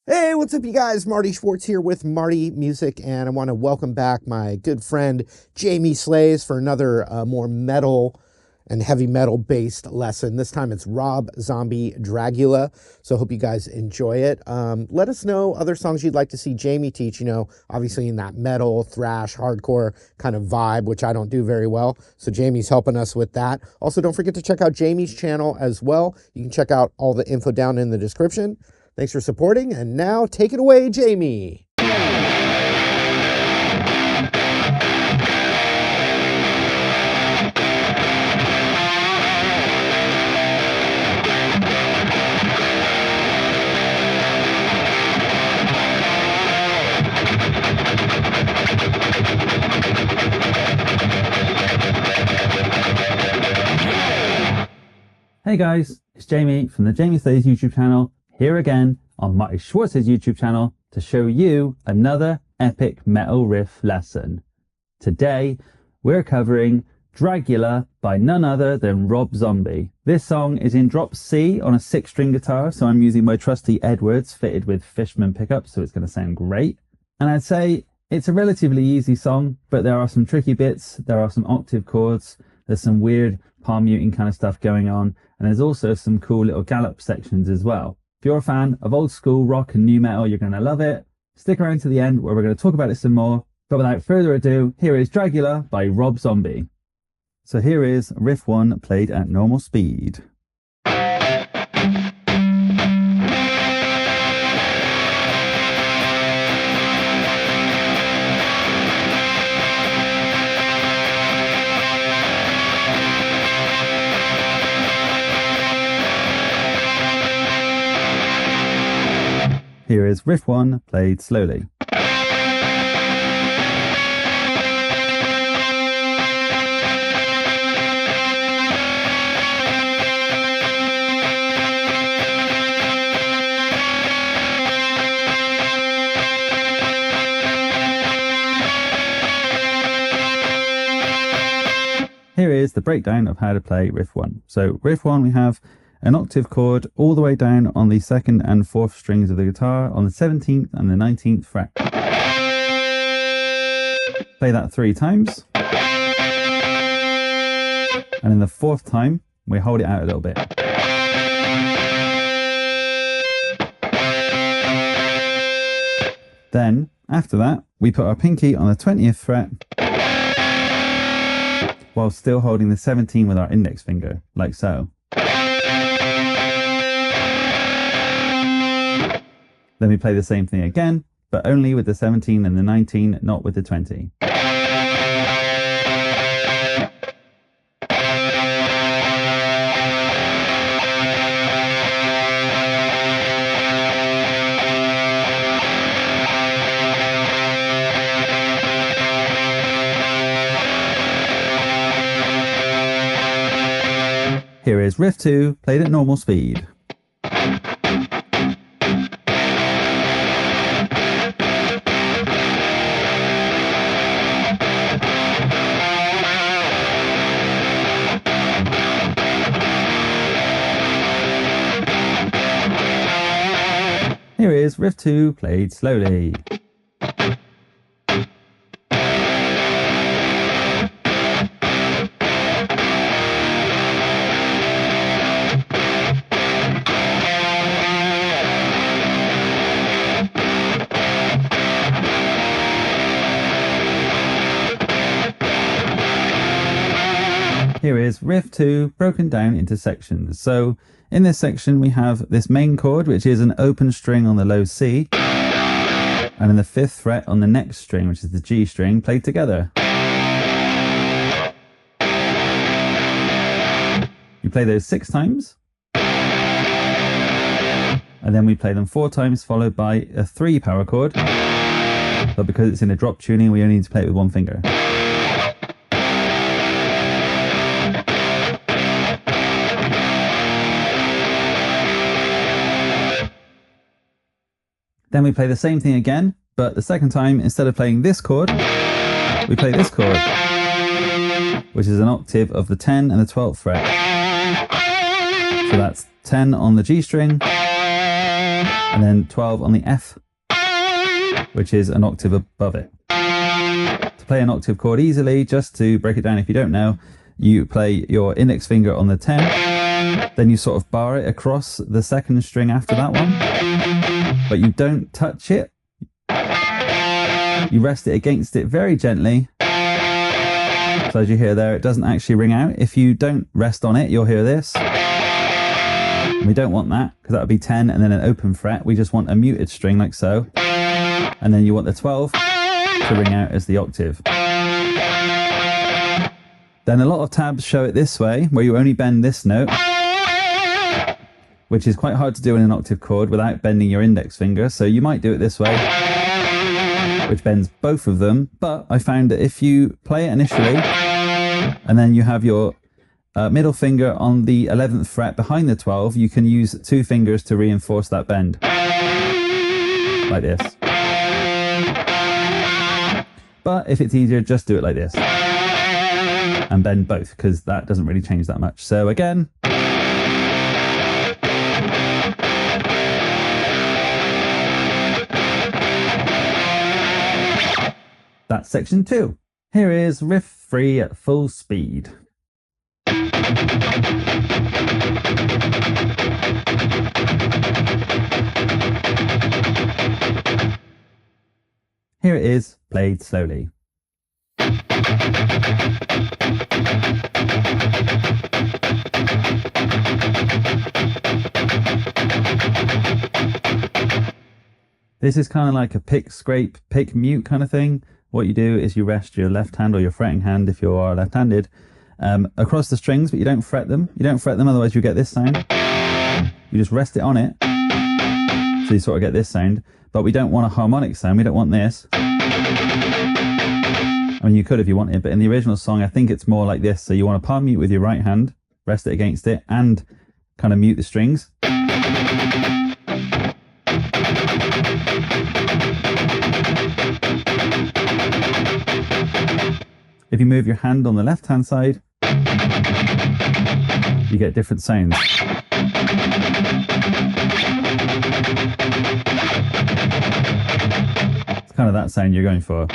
Hey, what's up, you guys? Marty Schwartz here with Marty Music, and I want to welcome back my good friend Jamie Slays for another more metal and heavy metal based lesson. This time it's Rob Zombie Dragula, so I hope you guys enjoy it. Let us know other songs you'd like to see Jamie teach, obviously in that metal, thrash, hardcore kind of vibe, which I don't do very well, so Jamie's helping us with that. Also, don't forget to check out Jamie's channel as well. You can check out all the info down in the description. Thanks for supporting, and now take it away, Jamie. Hey guys, it's Jamie from the Jamie Slays YouTube channel, here again on Marty Schwartz's YouTube channel to show you another epic metal riff lesson. Today, we're covering Dragula by none other than Rob Zombie. This song is in drop C on a 6-string guitar, so I'm using my trusty Edwards fitted with Fishman pickups, so it's going to sound great. And I'd say it's a relatively easy song, but there are some tricky bits, there are some octave chords, there's some weird palm muting kind of stuff going on, and there's also some cool little Gallops sections as well. If you're a fan of old school rock and new metal, you're going to love it. Stick around to the end where we're going to talk about it some more. But without further ado, here is Dragula by Rob Zombie. So here is riff 1 played at normal speed. Here is riff 1 played slowly. Here is the breakdown of how to play riff 1. So riff 1, we have an octave chord all the way down on the 2nd and 4th strings of the guitar on the 17th and the 19th fret. Play that 3 times. And in the 4th time, we hold it out a little bit. Then, after that, we put our pinky on the 20th fret while still holding the 17 with our index finger, like so. Then we play the same thing again, but only with the 17 and the 19, not with the 20. Here is riff 2, played at normal speed. Here is riff 2 played slowly. Here is riff 2 broken down into sections. So in this section we have this main chord, which is an open string on the low C, and in the 5th fret on the next string, which is the G string, played together. You play those 6 times, and then we play them 4 times, followed by a 3 power chord, but because it's in a drop tuning, we only need to play it with 1 finger. Then we play the same thing again, but the second time, instead of playing this chord, we play this chord, which is an octave of the 10 and the 12th fret. So that's 10 on the G string, and then 12 on the F, which is an octave above it. To play an octave chord easily, just to break it down if you don't know, you play your index finger on the 10, then you sort of bar it across the second string after that one, but you don't touch it. You rest it against it very gently. So as you hear there, it doesn't actually ring out. If you don't rest on it, you'll hear this. And we don't want that, because that would be 10 and then an open fret. We just want a muted string like so. And then you want the 12 to ring out as the octave. Then a lot of tabs show it this way, where you only bend this note, which is quite hard to do in an octave chord without bending your index finger. So you might do it this way, which bends both of them. But I found that if you play it initially, and then you have your middle finger on the 11th fret behind the 12, you can use 2 fingers to reinforce that bend. Like this. But if it's easier, just do it like this. And bend both, because that doesn't really change that much. So again. That's section 2. Here is riff 3 at full speed. Here it is, played slowly. This is kind of like a pick, scrape, pick, mute kind of thing. What you do is you rest your left hand or your fretting hand, if you are left-handed, across the strings, but you don't fret them. You don't fret them, otherwise you get this sound. You just rest it on it, so you sort of get this sound. But we don't want a harmonic sound. We don't want this. I mean, you could if you wanted, but in the original song, I think it's more like this. So you want to palm mute with your right hand, rest it against it, and kind of mute the strings. If you move your hand on the left-hand side, you get different sounds. It's kind of that sound you're going for.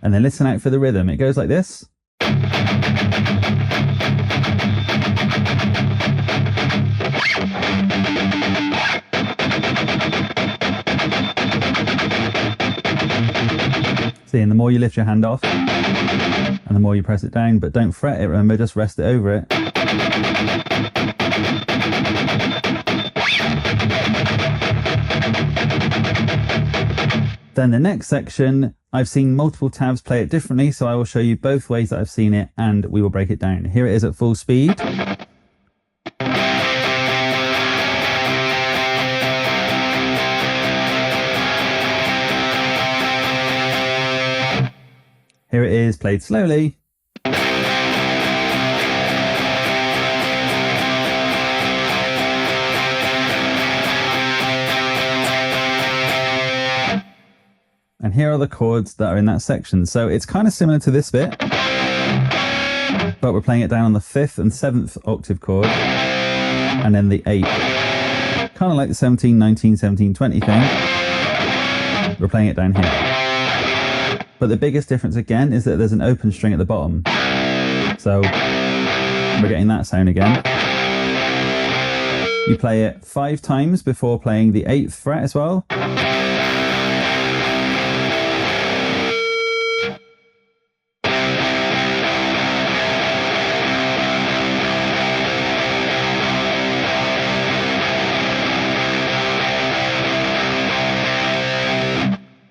And then listen out for the rhythm. It goes like this. See, and the more you lift your hand off, and the more you press it down, but don't fret it, remember, just rest it over it. Then the next section, I've seen multiple tabs play it differently, so I will show you both ways that I've seen it, and we will break it down. Here it is at full speed. Here it is, played slowly. And here are the chords that are in that section. So it's kind of similar to this bit, but we're playing it down on the 5th and 7th octave chord, and then the 8th. Kind of like the 17, 19, 17, 20 thing. We're playing it down here. But the biggest difference again is that there's an open string at the bottom. So we're getting that sound again. You play it 5 times before playing the 8th fret as well.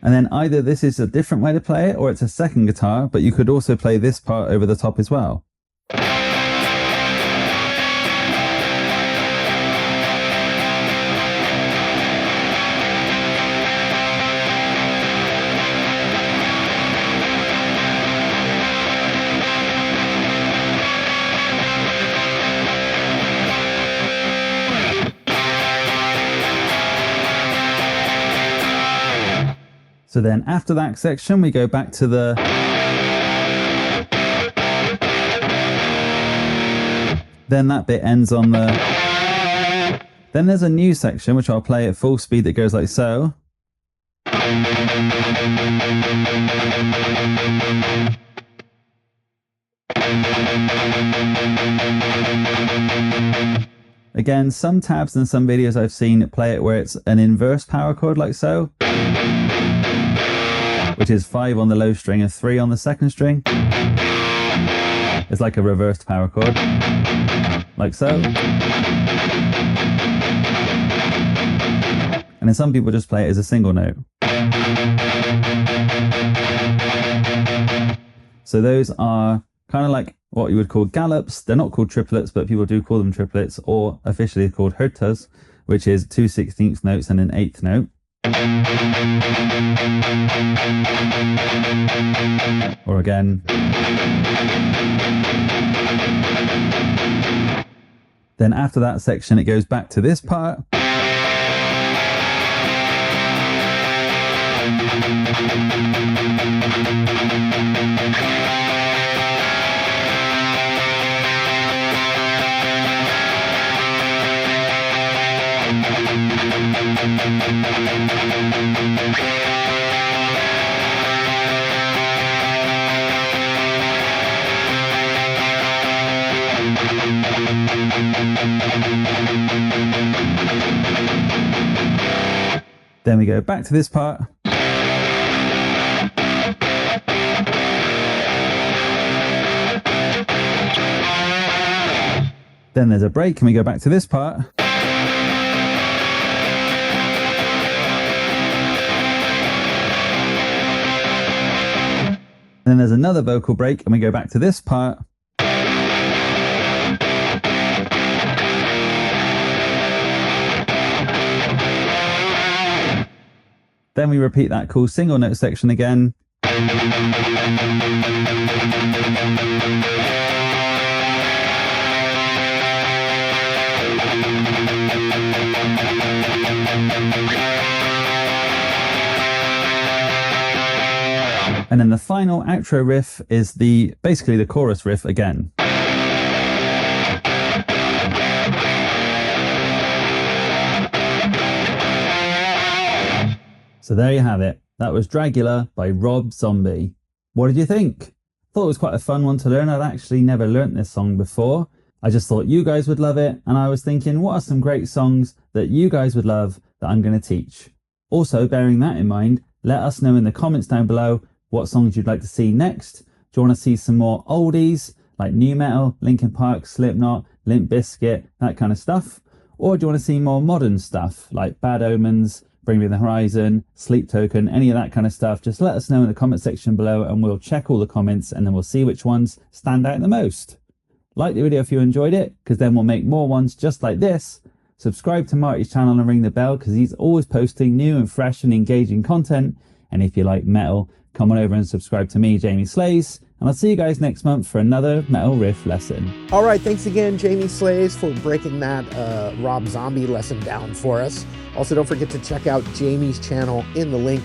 And then either this is a different way to play it, or it's a second guitar, but you could also play this part over the top as well. So then after that section, we go back to the Then that bit ends on the... Then there's a new section, which I'll play at full speed, that goes like so. Again, some tabs and some videos I've seen play it where it's an inverse power chord like so, which is 5 on the low string and 3 on the second string. It's like a reversed power chord, like so. And then some people just play it as a single note. So those are kind of like what you would call gallops. They're not called triplets, but people do call them triplets, or officially called hertas, which is 2 16th notes and an 8th note. Or again. Then after that section, it goes back to this part. Then we go back to this part. Then there's a break and we go back to this part. Then there's another vocal break and we go back to this part. Then we repeat that cool single note section again. And then the final outro riff is basically the chorus riff again. So there you have it. That was Dragula by Rob Zombie. What did you think? Thought it was quite a fun one to learn. I'd actually never learnt this song before. I just thought you guys would love it, and I was thinking, what are some great songs that you guys would love that I'm going to teach? Also, bearing that in mind, let us know in the comments down below what songs you'd like to see next. Do you want to see some more oldies, like nu metal, Linkin Park, Slipknot, Limp Bizkit, that kind of stuff? Or do you want to see more modern stuff, like Bad Omens, Bring Me the Horizon, Sleep Token, any of that kind of stuff? Just let us know in the comment section below and we'll check all the comments and then we'll see which ones stand out the most. Like the video if you enjoyed it, because then we'll make more ones just like this. Subscribe to Marty's channel and ring the bell, because he's always posting new and fresh and engaging content. And if you like metal, come on over and subscribe to me, Jamie Slays, and I'll see you guys next month for another metal riff lesson. All right, thanks again, Jamie Slays, for breaking that Rob Zombie lesson down for us. Also, don't forget to check out Jamie's channel in the link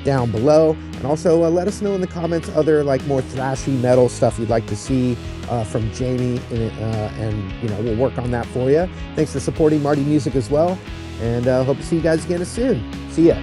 down below, and also let us know in the comments other more thrashy metal stuff you'd like to see from Jamie, and we'll work on that for you. Thanks for supporting Marty Music as well, and hope to see you guys again soon. See ya.